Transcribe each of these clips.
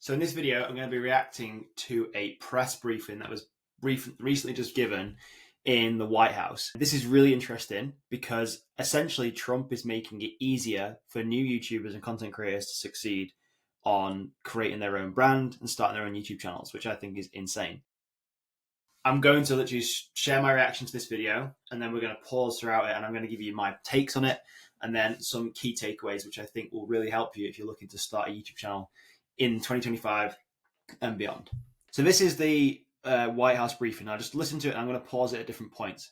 So in this video, I'm going to be reacting to a press briefing that was recently just given in the White House. This is really interesting because essentially Trump is making it easier for new YouTubers and content creators to succeed on creating their own brand and starting their own YouTube channels, which I think is insane. I'm going to literally share my reaction to this video, and then we're going to pause throughout it, and I'm going to give you my takes on it, and then some key takeaways, which I think will really help you if you're looking to start a YouTube channel in 2025 and beyond. So this is the White House briefing. I'll just listen to it, and I'm going to pause it at different points.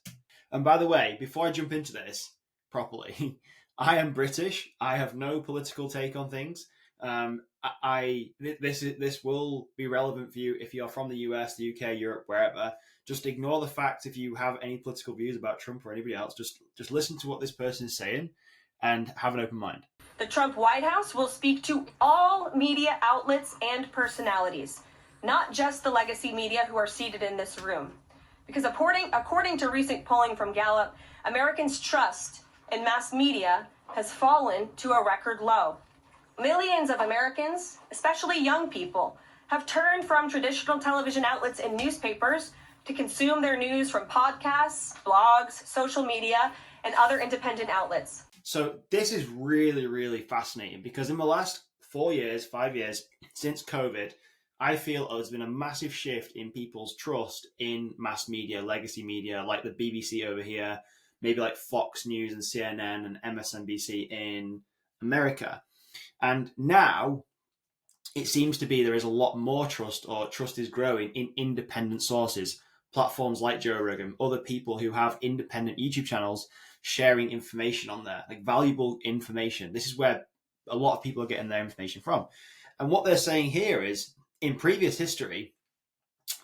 And by the way, before I jump into this properly, I am British. I have no political take on things. This will be relevant for you if you're from the US, the UK, Europe, wherever. Just ignore the fact if you have any political views about Trump or anybody else. Just listen to what this person is saying and have an open mind. The Trump White House will speak to all media outlets and personalities, not just the legacy media who are seated in this room. Because according to recent polling from Gallup, Americans' trust in mass media has fallen to a record low. Millions of Americans, especially young people, have turned from traditional television outlets and newspapers to consume their news from podcasts, blogs, social media, and other independent outlets. So this is really, really fascinating because in the last 5 years since COVID, I feel there's been a massive shift in people's trust in mass media, legacy media, like the BBC over here, maybe like Fox News and CNN and MSNBC in America. And now it seems to be there is a lot more trust, or trust is growing in independent sources, platforms like Joe Rogan, other people who have independent YouTube channels sharing information on there, like valuable information. This is where a lot of people are getting their information from. And what they're saying here is, in previous history,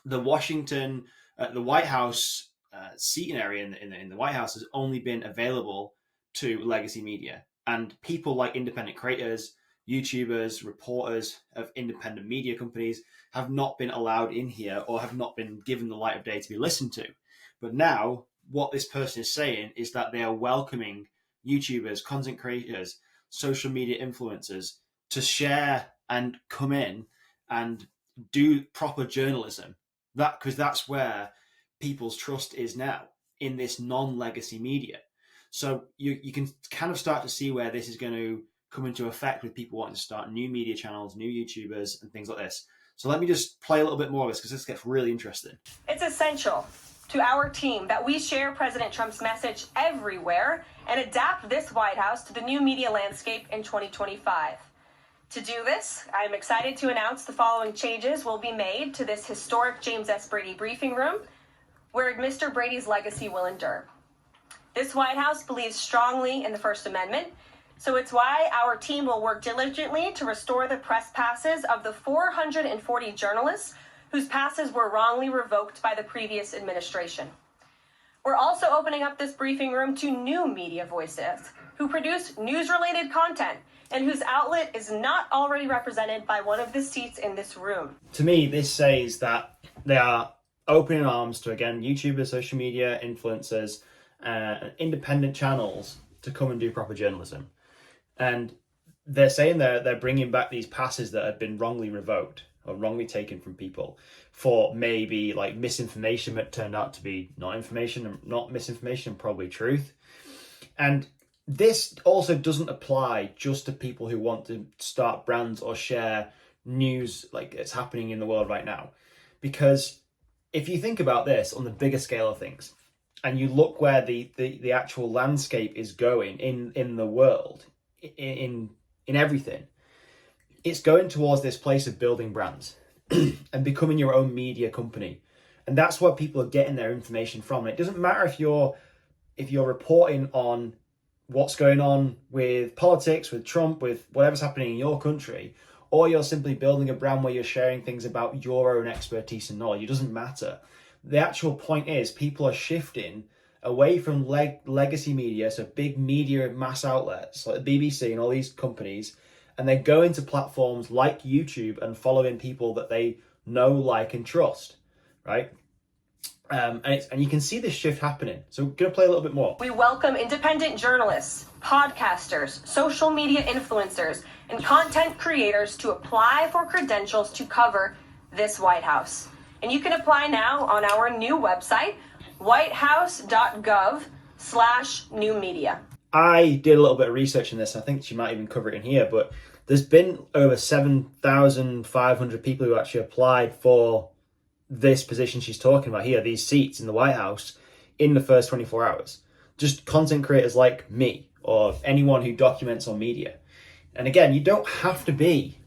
the White House seating area in the White House has only been available to legacy media. And people like independent creators, YouTubers, reporters of independent media companies have not been allowed in here or have not been given the light of day to be listened to. But now what this person is saying is that they are welcoming YouTubers, content creators, social media influencers to share and come in and do proper journalism. Because that's where people's trust is now, in this non-legacy media. So you can kind of start to see where this is going to come into effect with people wanting to start new media channels, new YouTubers, and things like this. So let me just play a little bit more of this because this gets really interesting. It's essential to our team that we share President Trump's message everywhere and adapt this White House to the new media landscape in 2025. To do this, I'm excited to announce the following changes will be made to this historic James S. Brady briefing room, where Mr. Brady's legacy will endure. This White House believes strongly in the First Amendment, so it's why our team will work diligently to restore the press passes of the 440 journalists whose passes were wrongly revoked by the previous administration. We're also opening up this briefing room to new media voices who produce news-related content and whose outlet is not already represented by one of the seats in this room. To me, this says that they are opening arms to, again, YouTubers, social media influencers, independent channels to come and do proper journalism. And they're saying they're bringing back these passes that have been wrongly revoked or wrongly taken from people for maybe like misinformation that turned out to be not misinformation, probably truth. And this also doesn't apply just to people who want to start brands or share news like it's happening in the world right now. Because if you think about this on the bigger scale of things, and you look where the actual landscape is going in the world, in everything, it's going towards this place of building brands and becoming your own media company. And that's where people are getting their information from. And it doesn't matter if you're reporting on what's going on with politics, with Trump, with whatever's happening in your country, or you're simply building a brand where you're sharing things about your own expertise and knowledge. It doesn't matter. The actual point is people are shifting away from legacy media, so big media mass outlets like the BBC and all these companies, and they're going to platforms like YouTube and following people that they know, like, and trust, right? And you can see this shift happening. So we're going to play a little bit more. We welcome independent journalists, podcasters, social media influencers, and content creators to apply for credentials to cover this White House. And you can apply now on our new website, whitehouse.gov/new media. I did a little bit of research on this. I think she might even cover it in here, but there's been over 7,500 people who actually applied for this position she's talking about here, these seats in the White House, in the first 24 hours. Just content creators like me or anyone who documents on media. And again, you don't have to be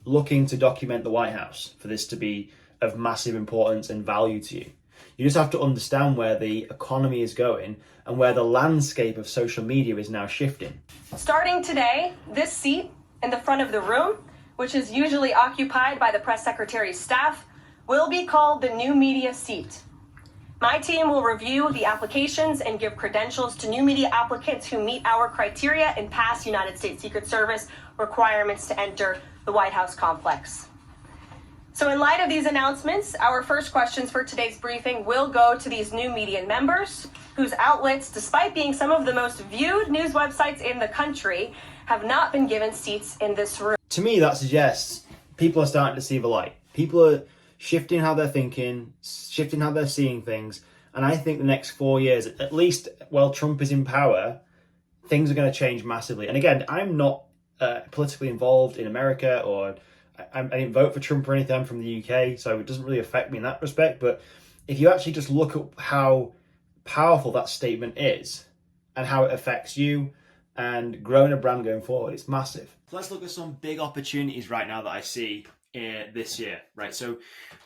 looking to document the White House for this to be of massive importance and value to you. You just have to understand where the economy is going and where the landscape of social media is now shifting. Starting today, this seat in the front of the room, which is usually occupied by the press secretary's staff, will be called the new media seat. My team will review the applications and give credentials to new media applicants who meet our criteria and pass United States Secret Service requirements to enter the White House complex. So in light of these announcements, our first questions for today's briefing will go to these new media members whose outlets, despite being some of the most viewed news websites in the country, have not been given seats in this room. To me, that suggests people are starting to see the light. People are shifting how they're thinking, shifting how they're seeing things. And I think the next 4 years, at least while Trump is in power, things are going to change massively. And again, I'm not politically involved in America, or I didn't vote for Trump or anything. I'm from the UK, so it doesn't really affect me in that respect. But if you actually just look at how powerful that statement is and how it affects you and growing a brand going forward, it's massive. Let's look at some big opportunities right now that I see this year, right? So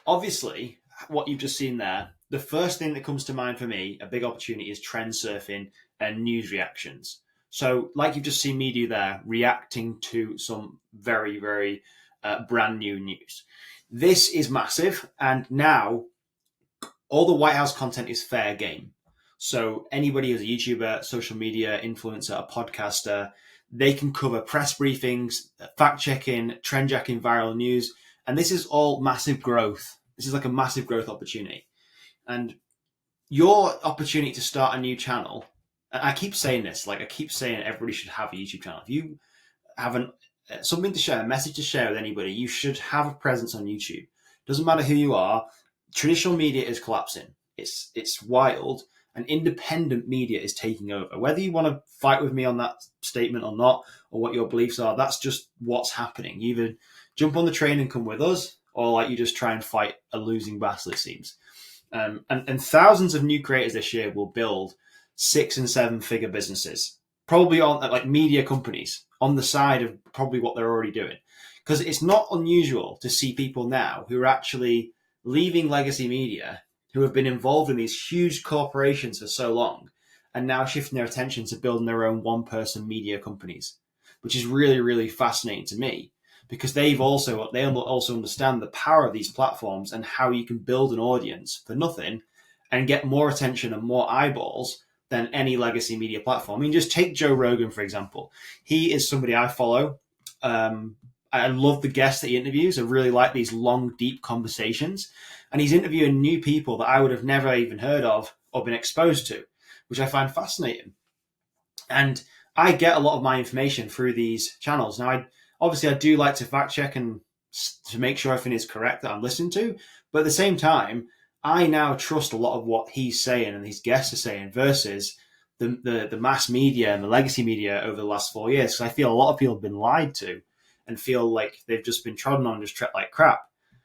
obviously what you've just seen there, the first thing that comes to mind for me, a big opportunity, is trend surfing and news reactions. So like you've just seen me do there, reacting to some very, very brand new news. This is massive. And now all the White House content is fair game. So anybody who's a YouTuber, social media influencer, a podcaster, they can cover press briefings, fact checking, trend jacking, viral news. And this is all massive growth. This is like a massive growth opportunity. And your opportunity to start a new channel, and I keep saying this, like I keep saying everybody should have a YouTube channel. If you have something to share, a message to share with anybody, you should have a presence on YouTube. Doesn't matter who you are. Traditional media is collapsing. It's wild. And independent media is taking over. Whether you want to fight with me on that statement or not, or what your beliefs are, that's just what's happening. You either jump on the train and come with us, or like you just try and fight a losing battle, it seems. And thousands of new creators this year will build 6 and 7 figure businesses, probably on like media companies on the side of probably what they're already doing. Because it's not unusual to see people now who are actually leaving legacy media, who have been involved in these huge corporations for so long, and now shifting their attention to building their own one-person media companies, which is really, really fascinating to me, because they also understand the power of these platforms and how you can build an audience for nothing and get more attention and more eyeballs than any legacy media platform. I mean, just take Joe Rogan, for example. He is somebody I follow. I love the guests that he interviews. I really like these long, deep conversations. And he's interviewing new people that I would have never even heard of or been exposed to, which I find fascinating. And I get a lot of my information through these channels. Now, I do like to fact check and to make sure everything is correct that I'm listening to. But at the same time, I now trust a lot of what he's saying and these guests are saying versus the mass media and the legacy media over the last 4 years. So I feel a lot of people have been lied to and feel like they've just been trodden on and just treated like crap,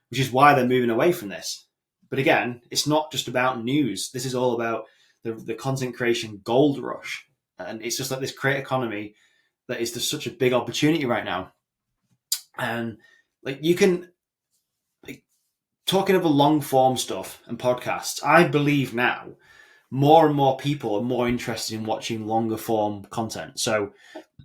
which is why they're moving away from this. But again, it's not just about news. This is all about the content creation gold rush. And it's just like this creator economy that is just such a big opportunity right now. And like you can, like, talking of the long form stuff and podcasts, I believe now more and more people are more interested in watching longer form content. So,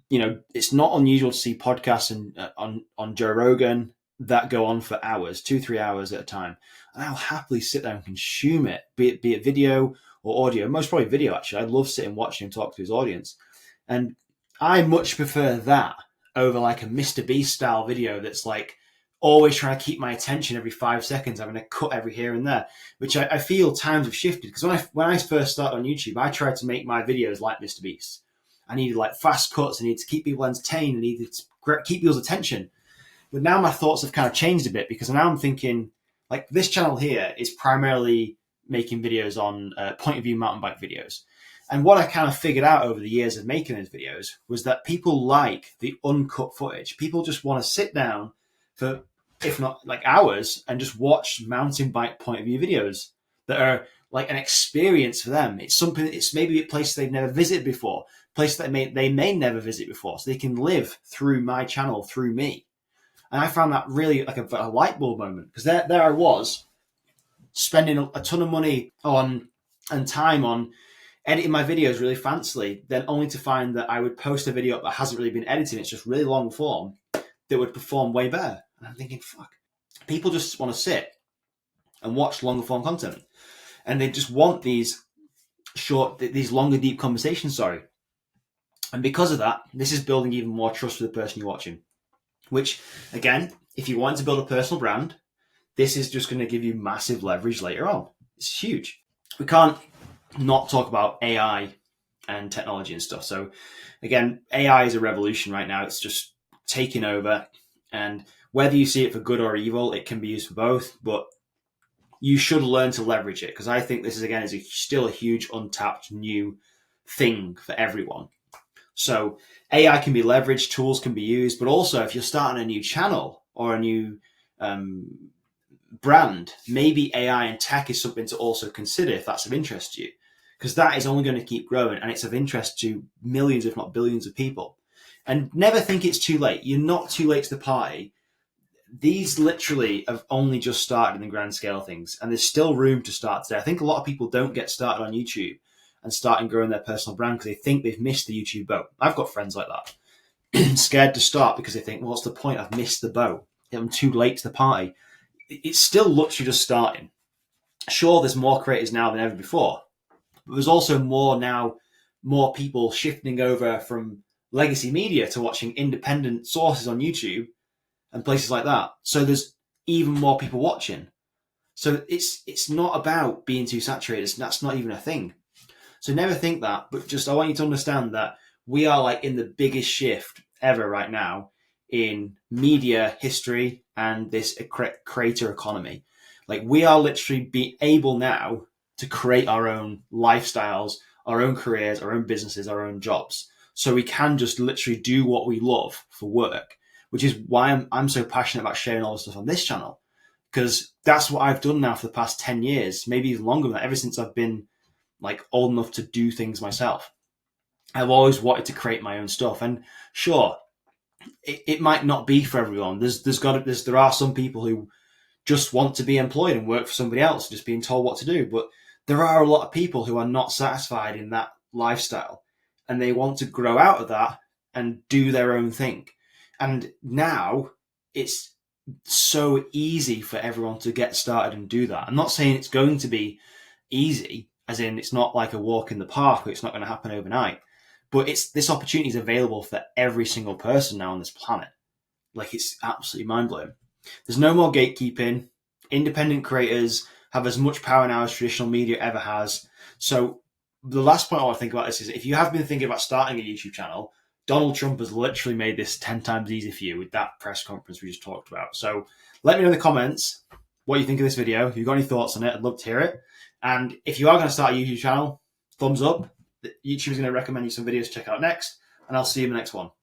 you know, it's not unusual to see podcasts on Joe Rogan that go on for hours, 2-3 hours at a time. And I'll happily sit there and consume it, be it video or audio. Most probably video, actually. I love sitting watching him talk to his audience. And I much prefer that over like a Mr. Beast style video that's like always trying to keep my attention every 5 seconds, having to cut every here and there, which I feel times have shifted. Because when I first started on YouTube, I tried to make my videos like Mr. Beast. I needed like fast cuts. I needed to keep people entertained. I needed to keep people's attention. But now my thoughts have kind of changed a bit, because now I'm thinking, like, this channel here is primarily making videos on point of view mountain bike videos. And what I kind of figured out over the years of making those videos was that people like the uncut footage. People just want to sit down for, if not like hours, and just watch mountain bike point of view videos that are like an experience for them. It's something, it's maybe a place they've never visited before, a place that they may never visit before, so they can live through my channel, through me. And I found that really like a light bulb moment, because there I was spending a ton of money on and time on editing my videos really fancily, then only to find that I would post a video that hasn't really been edited, it's just really long form, that would perform way better. And I'm thinking, fuck, people just want to sit and watch longer form content. And they just want these longer, deep conversations, And because of that, this is building even more trust for the person you're watching. Which, again, if you want to build a personal brand, this is just going to give you massive leverage later on. It's huge. We can't not talk about AI and technology and stuff. So again, AI is a revolution right now. It's just taking over, and whether you see it for good or evil, it can be used for both, but you should learn to leverage it, because I think this is still a huge untapped new thing for everyone. So AI can be leveraged, tools can be used, but also if you're starting a new channel or a new brand, maybe AI and tech is something to also consider if that's of interest to you, because that is only going to keep growing, and it's of interest to millions, if not billions of people. And never think it's too late. You're not too late to the party. These literally have only just started in the grand scale of things, and there's still room to start today. I think a lot of people don't get started on YouTube and start and growing their personal brand because they think they've missed the YouTube boat. I've got friends like that, scared to start because they think, well, what's the point? I've missed the boat. I'm too late to the party. It's still literally just starting. Sure, there's more creators now than ever before, but there's also more people shifting over from legacy media to watching independent sources on YouTube and places like that. So there's even more people watching. So it's not about being too saturated. That's not even a thing. So never think that, but just I want you to understand that we are like in the biggest shift ever right now in media history and this creator economy. Like, we are literally be able now to create our own lifestyles, our own careers, our own businesses, our own jobs. So we can just literally do what we love for work, which is why I'm so passionate about sharing all this stuff on this channel, because that's what I've done now for the past 10 years, maybe even longer than that, ever since I've been like old enough to do things myself. I've always wanted to create my own stuff. And sure, it might not be for everyone. There are some people who just want to be employed and work for somebody else, just being told what to do. But there are a lot of people who are not satisfied in that lifestyle, and they want to grow out of that and do their own thing. And now it's so easy for everyone to get started and do that. I'm not saying it's going to be easy, as in it's not like a walk in the park, or it's not going to happen overnight. But this opportunity is available for every single person now on this planet. Like, it's absolutely mind-blowing. There's no more gatekeeping. Independent creators have as much power now as traditional media ever has. So the last point I want to think about this is, if you have been thinking about starting a YouTube channel, Donald Trump has literally made this 10 times easier for you with that press conference we just talked about. So let me know in the comments what you think of this video. If you've got any thoughts on it, I'd love to hear it. And if you are going to start a YouTube channel, thumbs up. YouTube is going to recommend you some videos to check out next, and I'll see you in the next one.